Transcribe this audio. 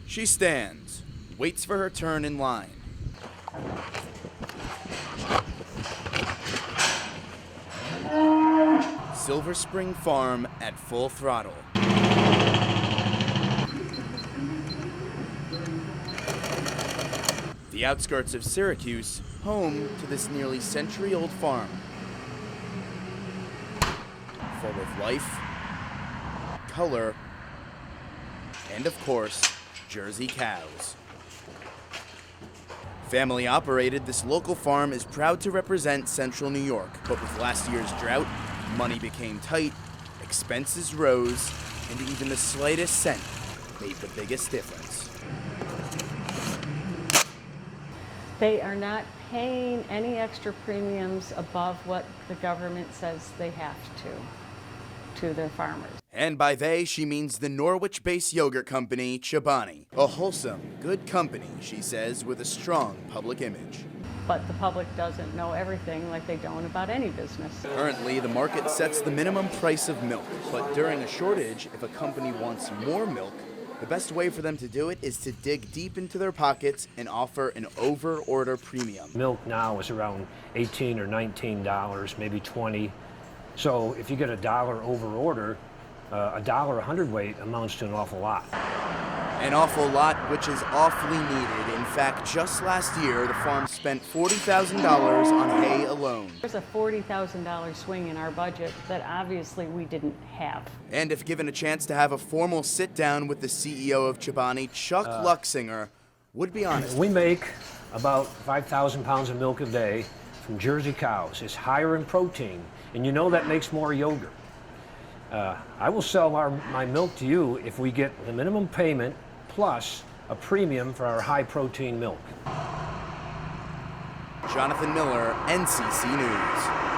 She stands, waits for her turn in line. Silver Spring Farm at full throttle. The outskirts of Syracuse, home to this nearly century-old farm. Full of life, color, and of course, Jersey cows. Family operated, this local farm is proud to represent Central New York, but with last year's drought, money became tight, expenses rose, and even the slightest cent made the biggest difference. They are not paying any extra premiums above what the government says they have to their farmers. And by they, she means the Norwich-based yogurt company, Chobani. A wholesome, good company, she says, with a strong public image. But the public doesn't know everything like they don't about any business. Currently, the market sets the minimum price of milk. But during a shortage, if a company wants more milk, the best way for them to do it is to dig deep into their pockets and offer an over-order premium. Milk now is around $18 or $19, maybe $20. So if you get $1 over order, $1 a hundredweight amounts to an awful lot. An awful lot, which is awfully needed. In fact, just last year, the farm spent $40,000 on hay alone. There's a $40,000 swing in our budget that obviously we didn't have. And if given a chance to have a formal sit-down with the CEO of Chobani, Chuck Luxinger, would be honest. We make about 5,000 pounds of milk a day from Jersey cows. It's higher in protein, and you know that makes more yogurt. I will sell my milk to you if we get the minimum payment plus a premium for our high-protein milk. Jonathan Miller, NCC News.